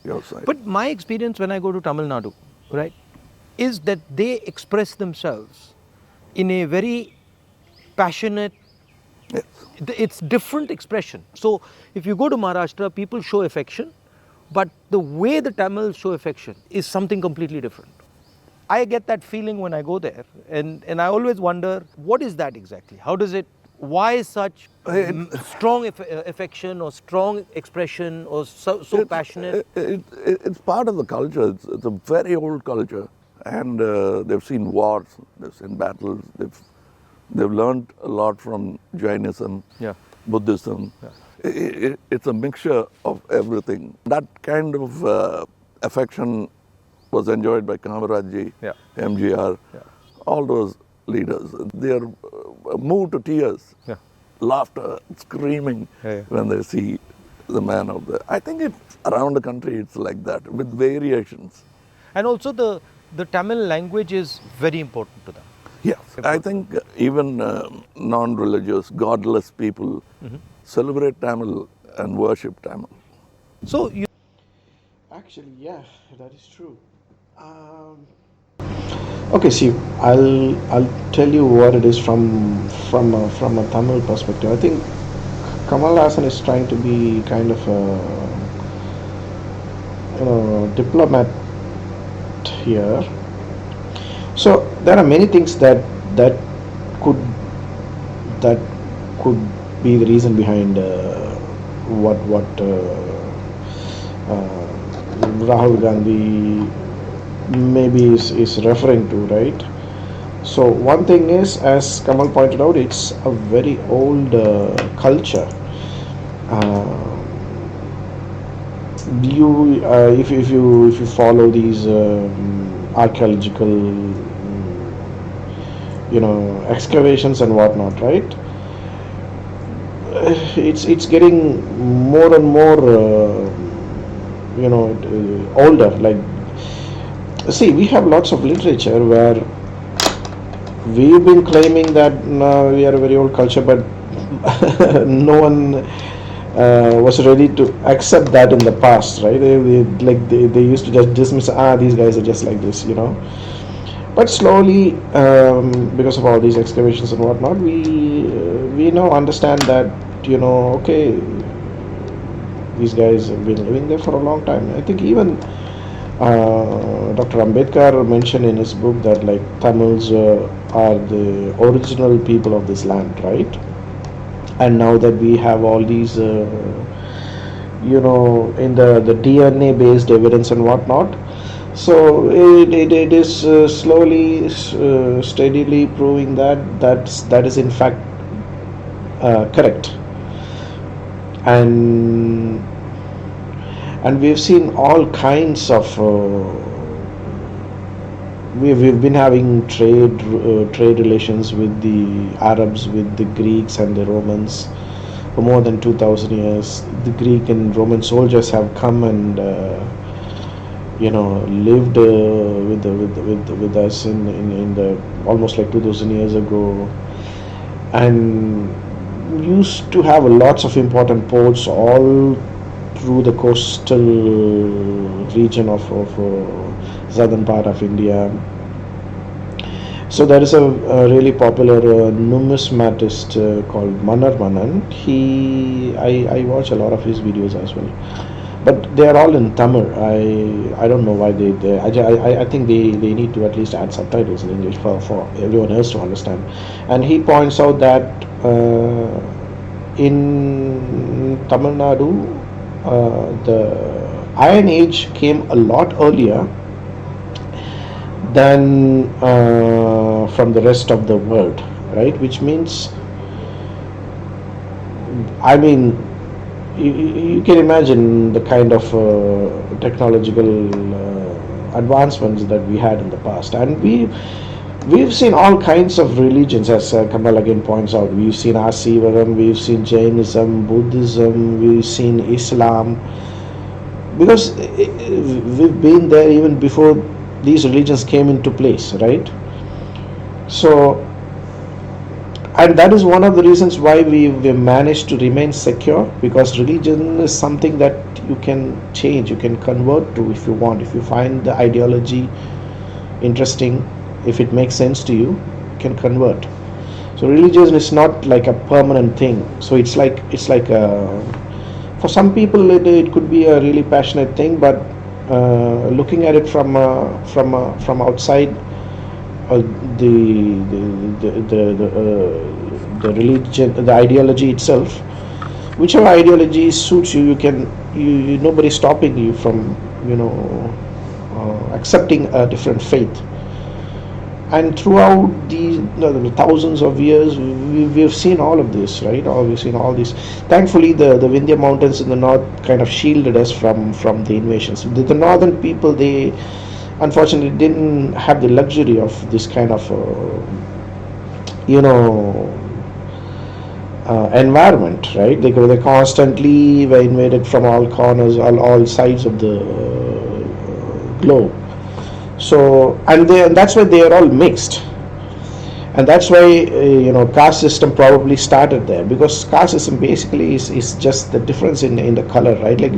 your side. But my experience when I go to Tamil Nadu, right, is that they express themselves in a very passionate, Yes. it's different expression. So if you go to Maharashtra, people show affection, but the way the Tamils show affection is something completely different. I get that feeling when I go there, and I always wonder, what is that exactly? How does it, why such It, strong affection or strong expression or so passionate? it's part of the culture. It's a very old culture, and they've seen wars, they've seen battles, they've learned a lot from Jainism, Yeah. Buddhism. It's a mixture of everything. That kind of affection was enjoyed by Kamarajji, Yeah. MGR, Yeah. all those leaders. They are moved to tears, Yeah. laughter, screaming Yeah. when they see the man of the. I think it's around the country. It's like that with variations. And also the Tamil language is very important to them. Yes, I think even non-religious, godless people celebrate Tamil and worship Tamil. So you Actually, yeah, that is true. Okay, see, I'll tell you what it is from a Tamil perspective. I think Kamal Hassan is trying to be kind of a diplomat here. So there are many things that could that could be the reason behind what Rahul Gandhi maybe is referring to, right? So one thing is, as Kamal pointed out, it's a very old culture. If you follow these archaeological excavations and whatnot, right? It's getting more and more older. Like, see, we have lots of literature where we've been claiming that we are a very old culture, but no one was ready to accept that in the past, right? They used to just dismiss, these guys are just like this. But slowly, because of all these excavations and whatnot, we now understand that, okay, these guys have been living there for a long time. I think even Dr. Ambedkar mentioned in his book that, like, Tamils are the original people of this land, right? And now that we have all these, in the DNA based evidence and whatnot, so it is slowly, steadily proving that is in fact correct. And we've seen all kinds of we've been having trade relations with the Arabs, with the Greeks and the Romans for more than 2000 years. The Greek and Roman soldiers have come and lived with us in the almost like 2000 years ago, and used to have lots of important ports all through the coastal region of southern part of India. So there is a really popular numismatist called Manar Manan. I watch a lot of his videos as well, but they are all in Tamil. I don't know why I think they need to at least add subtitles in English for everyone else to understand. And he points out that in Tamil Nadu, the Iron Age came a lot earlier than from the rest of the world, right? Which means, I mean, you can imagine the kind of technological advancements that we had in the past, and we've seen all kinds of religions, as Kamal again points out. We've seen Asivaram, we've seen Jainism, Buddhism, we've seen Islam, because we've been there even before these religions came into place, right? So and that is one of the reasons why we managed to remain secure, because religion is something that you can change, you can convert to if you want. If you find the ideology interesting, if it makes sense to you, you can convert. So religion is not like a permanent thing. So it's like for some people it could be a really passionate thing, but looking at it from outside, the religion, the ideology itself, whichever ideology suits you, nobody's stopping you from accepting a different faith. And throughout the thousands of years, we've seen all of this, right? We've seen all this. Thankfully, the Vindhya mountains in the north kind of shielded us from the invasions. The northern people, they unfortunately didn't have the luxury of this kind of environment, right? They constantly were invaded from all corners, all sides of the globe. So, and that's why they are all mixed, and that's why caste system probably started there, because caste system basically is just the difference in the color, right? Like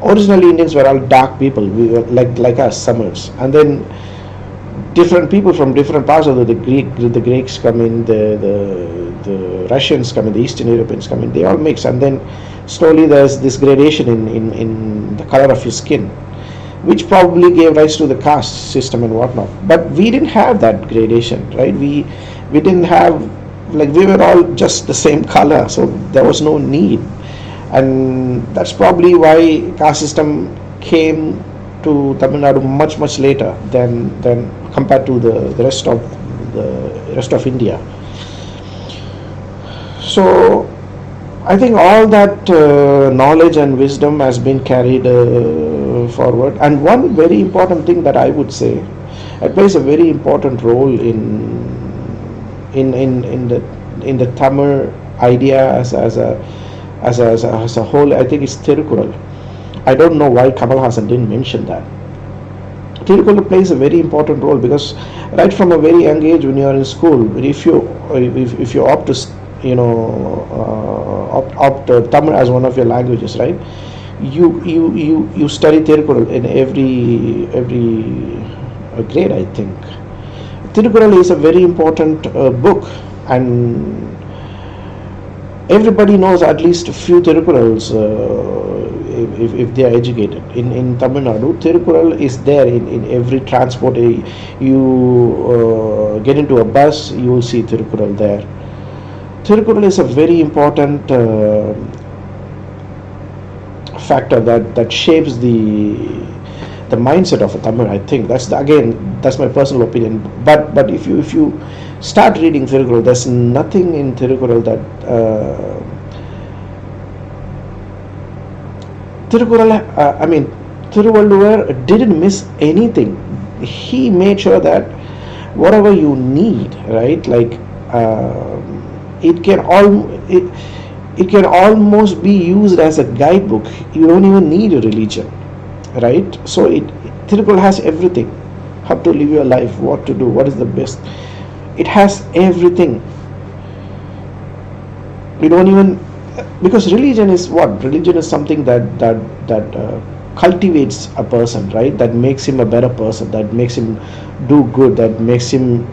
originally Indians were all dark people, we were like us, Tamils, and then different people from different parts of the Greeks come in, the Russians come in, the Eastern Europeans come in, they all mix, and then slowly there's this gradation in the color of your skin, which probably gave rise to the caste system and whatnot. But we didn't have that gradation, right? We didn't have, like, we were all just the same color, so there was no need. And that's probably why caste system came to Tamil Nadu much later than compared to the rest of India. So I think all that knowledge and wisdom has been carried forward. And one very important thing that I would say, it plays a very important role in the Tamil idea as a whole. I think it's Tirukkural. I don't know why Kamal Hassan didn't mention that. Tirukkural plays a very important role, because right from a very young age, when you are in school, if you opt to opt Tamil as one of your languages, right? You study Tirukkural in every grade, I think. Tirukkural is a very important book, and everybody knows at least a few Tirukkurals if they are educated. In Tamil Nadu, Tirukkural is there in every transport. You get into a bus, you will see Tirukkural there. Tirukkural is a very important factor that shapes the mindset of a Tamil. I think that's my personal opinion. But if you start reading Tirukkural, there's nothing in Tirukkural that Thiruvalluvar didn't miss anything. He made sure that whatever you need, right, like it can almost be used as a guidebook. You don't even need a religion, right? So Tirukkural has everything. How to live your life, what to do, what is the best. It has everything. You don't even, because religion is what? Religion is something that cultivates a person, right? That makes him a better person, that makes him do good, that makes him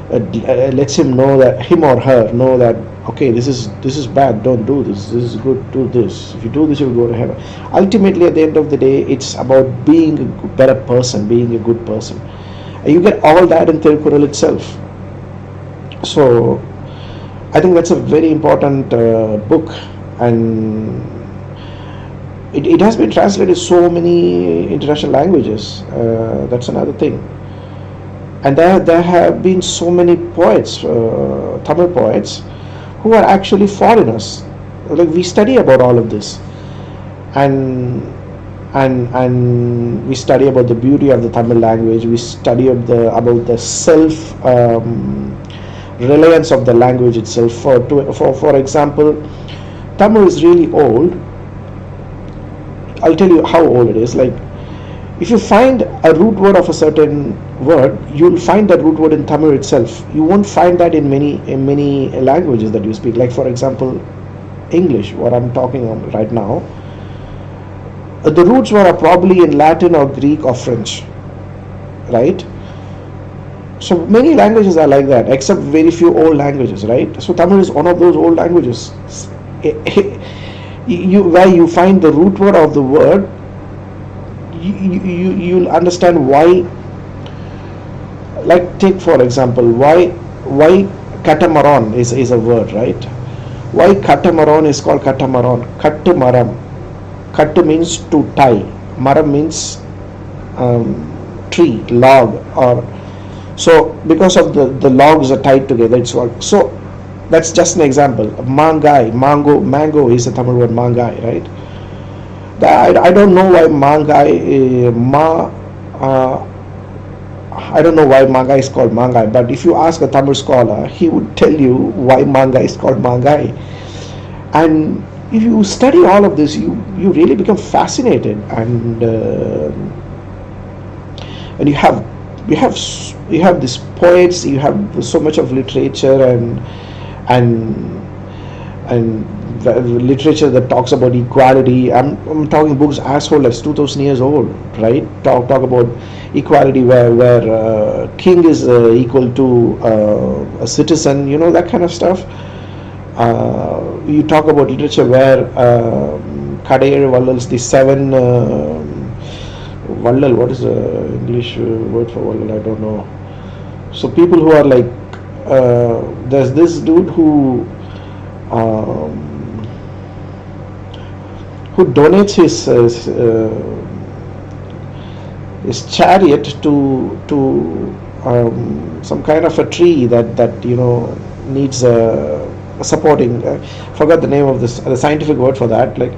lets him know, that him or her know that, okay, this is bad, don't do this is good, do this. If you do this, you'll go to heaven. Ultimately, at the end of the day, it's about being a better person, being a good person. And you get all that in Tirukkural itself. So I think that's a very important book, and it has been translated so many international languages. That's another thing. And there have been so many poets, Tamil poets, who are actually foreigners. Like, we study about all of this, and we study about the beauty of the Tamil language. We study about the self reliance of the language itself. For example, Tamil is really old. I'll tell you how old it is. Like, if you find a root word of a certain word, you'll find that root word in Tamil itself. You won't find that in many languages that you speak. Like for example, English, what I'm talking on right now. The roots were probably in Latin or Greek or French, right? So many languages are like that, except very few old languages, right? So Tamil is one of those old languages. Where you find the root word of the word, you'll understand why. Like take for example, why catamaran is a word, right? Why catamaran is called catamaran? Kattu maram. Kattu means to tie. Maram means tree, log, or so because of the logs are tied together, it's called. So that's just an example. Mangai, mango is a Tamil word, mangai, right? I don't know why mangai, I don't know why mangai is called mangai, but if you ask a Tamil scholar, he would tell you why mangai is called mangai. And if you study all of this, you really become fascinated, and you have these poets, you have so much of literature and the literature that talks about equality. I'm talking books as old as 2000 years old, right? Talk about equality where king is equal to a citizen, that kind of stuff. You talk about literature where Kadayar Vallals, the seven Vallal, what is the English word for Vallal? I don't know. So people who are like, there's this dude who donates his chariot to some kind of a tree that needs supporting. Forgot the name of the scientific word for that. Like,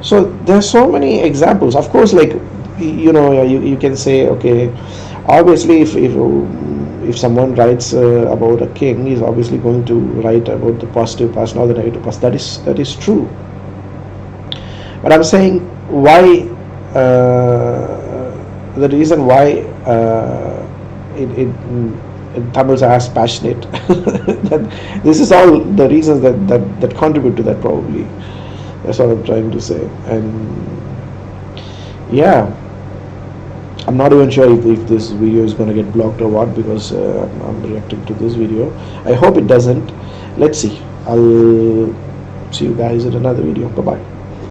so there's so many examples. Of course, like you can say, okay, obviously if someone writes about a king, he's obviously going to write about the positive past, not the negative past. That is true. But I'm saying why the reason why Tamils are as passionate. This is all the reasons that contribute to that, probably. That's what I'm trying to say. And yeah, I'm not even sure if this video is going to get blocked or what, because I'm reacting to this video. I hope it doesn't. Let's see. I'll see you guys in another video. Bye bye.